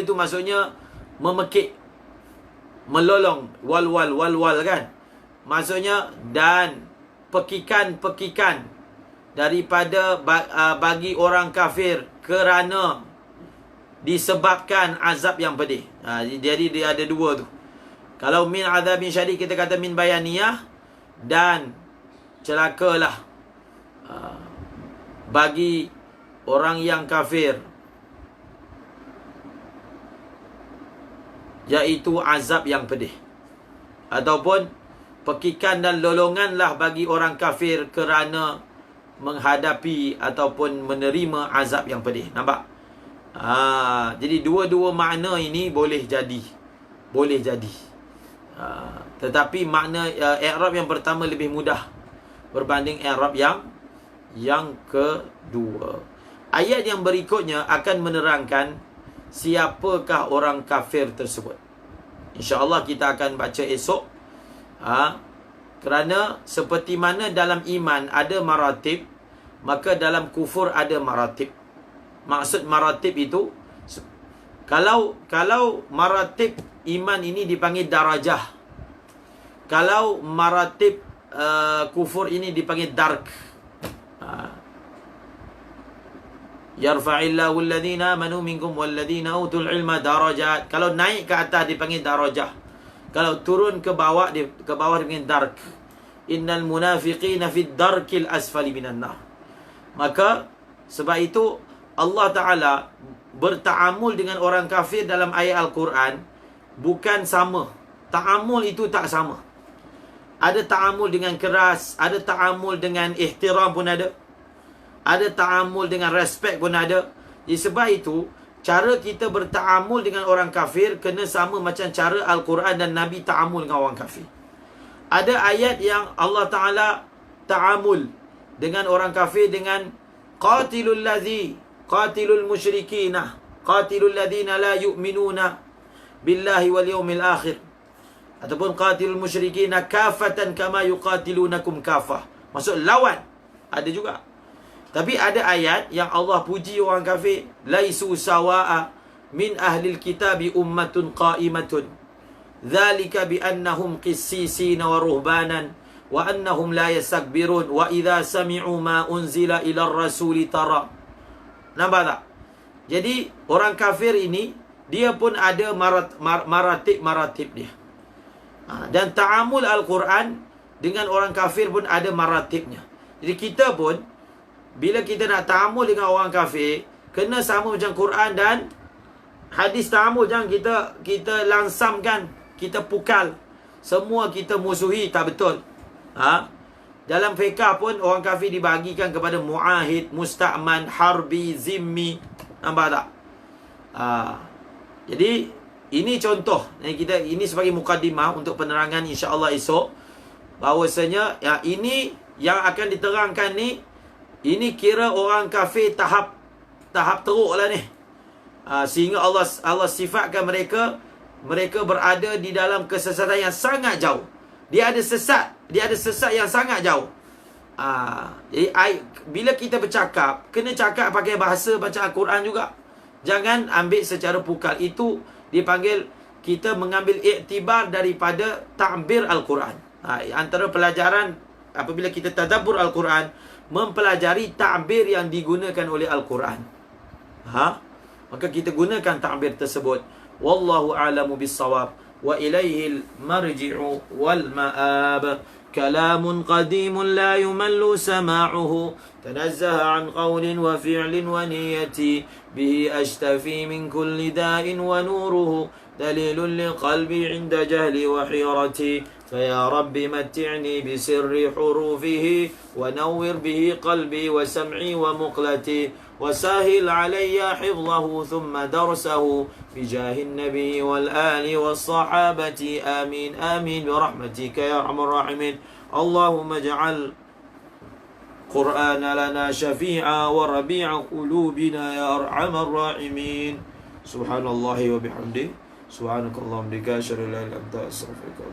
itu maksudnya memekik, melolong. Wal kan? Maksudnya dan pekikan daripada bagi orang kafir kerana disebabkan azab yang pedih. Jadi dia ada dua tu. Kalau min azabin syadid, kita kata min bayaniyah, dan celakalah bagi orang yang kafir, iaitu azab yang pedih. Ataupun pekikan dan lolonganlah bagi orang kafir kerana menghadapi ataupun menerima azab yang pedih. Nampak? Jadi dua-dua makna ini boleh jadi. Tetapi makna i'rab yang pertama lebih mudah berbanding i'rab yang kedua. Ayat yang berikutnya akan menerangkan siapakah orang kafir tersebut. InsyaAllah kita akan baca esok. Kerana seperti mana dalam iman ada maratib, maka dalam kufur ada maratib. Maksud maratib itu, kalau maratib iman ini dipanggil darajah, kalau maratib kufur ini dipanggil dark. Yarfa'illahu alladhina amanu minkum walladhina utul ilma darajat. Kalau naik ke atas dipanggil darajah, kalau turun ke bawah dipanggil dark. Innal munafiqina fid darkil asfali minan nar. Maka sebab itu Allah Ta'ala berta'amul dengan orang kafir dalam ayat Al-Quran bukan sama. Ta'amul itu tak sama. Ada ta'amul dengan keras, ada ta'amul dengan ihtiram pun ada ta'amul dengan respect pun ada. Jadi sebab itu cara kita berta'amul dengan orang kafir kena sama macam cara Al-Quran dan Nabi ta'amul dengan orang kafir. Ada ayat yang Allah Ta'ala ta'amul dengan orang kafir dengan qatilul musyrikina, qatilul ladhina la yu'minuna billahi wal yawmil akhir, ataupun qatilul musyrikina kafatan kama yuqatilunakum kafah. Maksud lawan. Ada juga. Tapi ada ayat yang Allah puji orang kafir, laisu sawa'a min ahlil kitabi ummatun qa'imatun dzalika bi annahum qissisina wa ruhbanan wa annahum la yastakbirun wa idza sami'u ma unzila ila rasuli tara. Nampak tak? Jadi orang kafir ini dia pun ada maratib dia. Dan ta'amul Al-Quran dengan orang kafir pun ada maratibnya. Jadi kita pun bila kita nak ta'amul dengan orang kafir, kena sama macam Quran dan hadis ta'amul. Jangan kita langsamkan, kita pukal. semua kita musuhi, tak betul. Dalam fiqh pun orang kafir dibahagikan kepada muahid, musta'man, harbi, zimmi. Nampak tak? Jadi ini contoh. Ini sebagai mukadimah untuk penerangan insya-Allah esok, bahawasanya ini yang akan diterangkan ni, ini kira orang kafir tahap teruk lah ni. Sehingga Allah sifatkan mereka berada di dalam kesesatan yang sangat jauh. Dia ada sesat yang sangat jauh. Jadi bila kita bercakap, kena cakap pakai bahasa baca Al-Quran juga. Jangan ambil secara pukal. Itu dipanggil kita mengambil iktibar daripada ta'bir Al-Quran. Antara pelajaran apabila kita tadabbur Al-Quran, mempelajari ta'bir yang digunakan oleh Al-Quran. Maka kita gunakan ta'bir tersebut. Wallahu a'lamu bis-shawab. Wa ilaihil marji'u wal ma'ab. Kalamun qadimun la yumallu sama'uhu. Tanazzaha an qawlin wa fi'lin wa niyati. Bihi ashtafi min kulli da'in wa nuruhu. Dalilun liqalbi inda jahli wa hirati. فيا رب متعني بسر حروفه ونور به قلبي وسمعي ومقلتي وسهل علي حفظه ثم درسه بجاه النبي والآل والصحابة آمين آمين برحمتك يا أرحم الراحمين. اللهم اجعل قرآن لنا شفيعا وربيع قلوبنا يا أرحم الراحمين. سبحان الله وبحمده سبحانك اللهم بك أشهد أن لا إله إلا أنت أستغفرك.